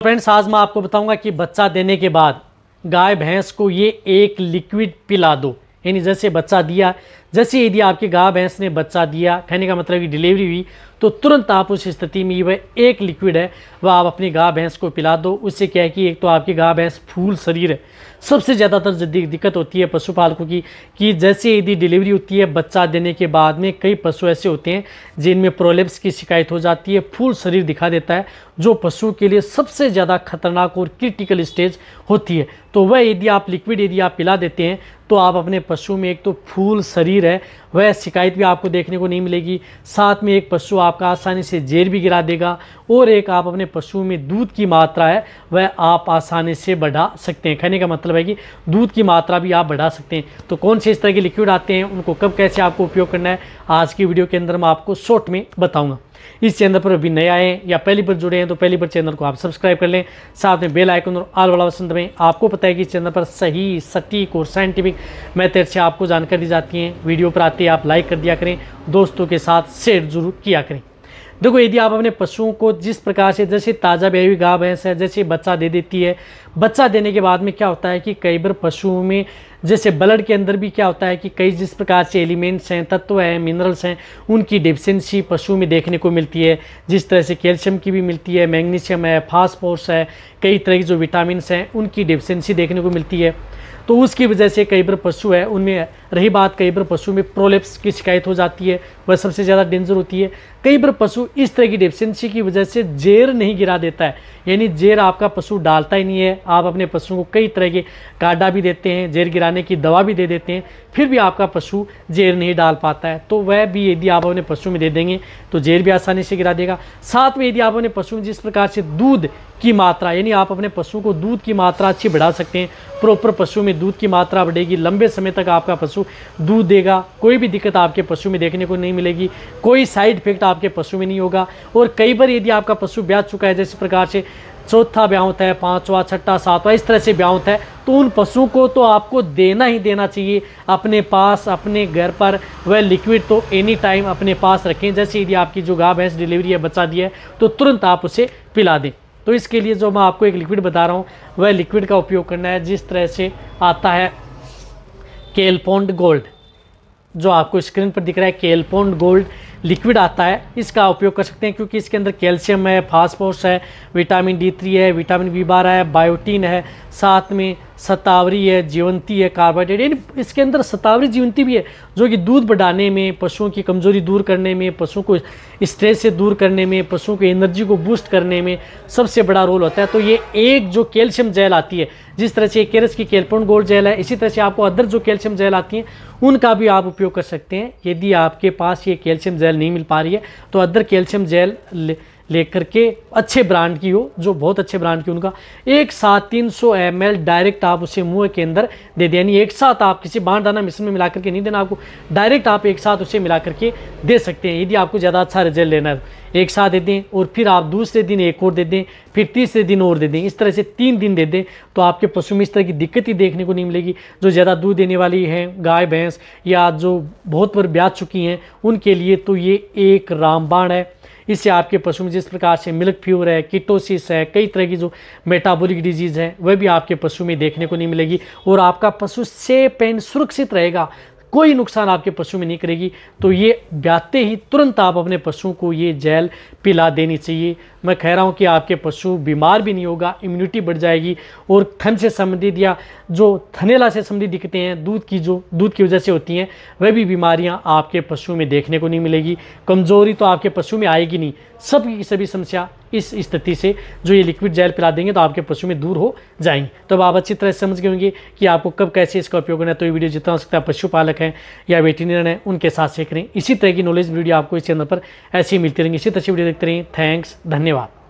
Friends, आज मैं आपको बताऊंगा कि बच्चा देने के बाद गाय भैंस को ये एक लिक्विड पिला दो। यानी जैसे बच्चा दिया, जैसे यदि आपकी गाय भैंस ने बच्चा दिया, कहने का मतलब कि डिलीवरी हुई, तो तुरंत आप उस स्थिति में वह एक लिक्विड है वह आप अपनी गाय भैंस को पिला दो। उससे क्या है कि एक तो आपकी गाय भैंस फूल शरीर है। सबसे ज़्यादातर दिक्कत होती है पशुपालकों की कि जैसे यदि डिलीवरी होती है, बच्चा देने के बाद में कई पशु ऐसे होते हैं जिनमें प्रोलेप्स की शिकायत हो जाती है, फूल शरीर दिखा देता है, जो पशु के लिए सबसे ज़्यादा खतरनाक और क्रिटिकल स्टेज होती है। तो वह यदि आप लिक्विड यदि आप पिला देते हैं तो आप अपने पशु में एक तो फूल शरीर है वह शिकायत भी आपको देखने को नहीं मिलेगी, साथ में एक पशु आपका आसानी से जेर भी गिरा देगा, और एक आप अपने पशु में दूध की मात्रा है वह आप आसानी से बढ़ा सकते हैं। कहने का मतलब है कि दूध की मात्रा भी आप बढ़ा सकते हैं। तो कौन से इस तरह के लिक्विड आते हैं, उनको कब कैसे आपको उपयोग करना है, आज की वीडियो के अंदर मैं आपको शॉर्ट में बताऊँगा। इस चैनल पर अभी नए आए हैं या पहली बार जुड़े हैं तो पहली बार चैनल को आप सब्सक्राइब कर लें, साथ में बेल आइकन और ऑल वाला बटन दबाएं। आपको पता है कि इस चैनल पर सही, सटीक और साइंटिफिक मेथड से आपको जानकारी दी जाती है। वीडियो पर आते ही आप लाइक कर दिया करें, दोस्तों के साथ शेयर जरूर किया करें। देखो, यदि आप अपने पशुओं को जिस प्रकार से, जैसे ताज़ा ब्याई हुई गाय भैंस है, जैसे बच्चा दे देती है, बच्चा देने के बाद में क्या होता है कि कई बार पशुओं में जैसे ब्लड के अंदर भी क्या होता है कि कई जिस प्रकार से एलिमेंट्स हैं, तत्व हैं, मिनरल्स हैं, उनकी डेफिशिएंसी पशु में देखने को मिलती है। जिस तरह से कैल्शियम की भी मिलती है, मैग्नीशियम है, फास्फोरस है, कई तरह की जो विटामिन्स हैं उनकी डेफिशिएंसी देखने को मिलती है। तो उसकी वजह से कई बार पशु है उनमें रही बात, कई बार पशु में प्रोलेप्स की शिकायत हो जाती है, वह सबसे ज़्यादा डेंजर होती है। कई बार पशु इस तरह की डेफिशिएंसी की वजह से जेर नहीं गिरा देता है, यानी जेर आपका पशु डालता ही नहीं है। आप अपने पशु को कई तरह के काढ़ा भी देते हैं, जेर गिराने की दवा भी दे देते हैं, फिर भी आपका पशु जेर नहीं डाल पाता है। तो वह भी यदि आप अपने पशु में दे देंगे तो जेर भी आसानी से गिरा देगा। साथ में यदि आप अपने पशु में जिस प्रकार से दूध की मात्रा, यानी आप अपने पशु को दूध की मात्रा अच्छी बढ़ा सकते हैं, प्रॉपर पशु में दूध की मात्रा बढ़ेगी, लंबे समय तक आपका पशु दूध देगा, कोई भी दिक्कत आपके पशु में देखने को नहीं मिलेगी, कोई साइड इफेक्ट आपके पशु में नहीं होगा। और कई बार यदि आपका पशु ब्याह चुका है, जैसे प्रकार से चौथा ब्याह होता है, पांचवा, छठा, सातवां, इस तरह से ब्याह होता है, तो उन पशुओं को तो आपको देना ही देना चाहिए अपने पास, अपने घर पर। वह लिक्विड तो एनी टाइम अपने पास रखें। जैसे यदि आपकी जो गाय भैंस डिलीवरी है, बच्चा दिया है, तो तुरंत आप उसे पिला दें। तो इसके लिए जो मैं आपको एक लिक्विड बता रहा हूँ वह लिक्विड का उपयोग करना है। जिस तरह से आता है केलपॉन्ड गोल्ड, जो आपको स्क्रीन पर दिख रहा है, केलपॉन्ड गोल्ड लिक्विड आता है, इसका उपयोग कर सकते हैं क्योंकि इसके अंदर कैल्शियम है, फास्फोरस है, विटामिन D3 है, विटामिन B12 है, बायोटीन है, साथ में शतावरी है, जीवंती है, कार्बोहाइड्रेट, यानी इसके अंदर शतावरी जीवंती भी है जो कि दूध बढ़ाने में, पशुओं की कमजोरी दूर करने में, पशुओं को स्ट्रेस से दूर करने में, पशुओं की एनर्जी को बूस्ट करने में सबसे बड़ा रोल होता है। तो ये एक जो कैल्शियम जेल आती है, जिस तरह से केरस की केलपॉन्ड गोल्ड जेल है, इसी तरह से आपको अदर जो कैल्शियम जेल आती हैं उनका भी आप उपयोग कर सकते हैं। यदि आपके पास ये कैल्शियम जेल नहीं मिल पा रही है तो अदर कैल्शियम जेल लेकर के अच्छे ब्रांड की हो, जो बहुत अच्छे ब्रांड की, उनका एक साथ 300 ml डायरेक्ट आप उसे मुंह के अंदर दे दें। यानी एक साथ आप किसी बाण दाना मिश्रण में मिला करके नहीं देना, आपको डायरेक्ट आप एक साथ उसे मिला करके दे सकते हैं। यदि आपको ज़्यादा अच्छा रिजल्ट लेना है तो एक साथ दे दें, और फिर आप दूसरे दिन एक और दे दें, फिर तीसरे दिन और दे दें, इस तरह से 3 दिन दे दें। तो आपके पशु में इस तरह की दिक्कत ही देखने को नहीं मिलेगी। जो ज़्यादा दूध देने वाली हैं गाय भैंस या जो बहुत बार ब्याह चुकी हैं, उनके लिए तो ये एक रामबाण है। इससे आपके पशु में जिस प्रकार से मिल्क फीवर है, कीटोसिस है, कई तरह की जो मेटाबॉलिक डिजीज़ है, वह भी आपके पशु में देखने को नहीं मिलेगी, और आपका पशु सेफ एंड सुरक्षित रहेगा, कोई नुकसान आपके पशु में नहीं करेगी। तो ये ब्याते ही तुरंत आप अपने पशुओं को ये जेल पिला देनी चाहिए। मैं कह रहा हूँ कि आपके पशु बीमार भी नहीं होगा, इम्यूनिटी बढ़ जाएगी, और थन से संबंधित या जो थनेला से संबंधित दिक्कतें हैं दूध की वजह से होती हैं, वह भी बीमारियां आपके पशु में देखने को नहीं मिलेगी। कमजोरी तो आपके पशु में आएगी नहीं। सभी समस्या इस स्थिति से जो ये लिक्विड जेल पिला देंगे तो आपके पशु में दूर हो जाएंगे। तो अब आप अच्छी तरह से समझ गए होंगे कि आपको कब कैसे इसका उपयोग करना है। तो ये वीडियो जितना हो सकता है पशुपालक हैं या वेटरनरी हैं उनके साथ शेयर करें। इसी तरह की नॉलेज वीडियो आपको इस चैनल पर ऐसी ही मिलती रहेंगी। इसी तरह से वीडियो देखते रहिए। थैंक्स, धन्यवाद।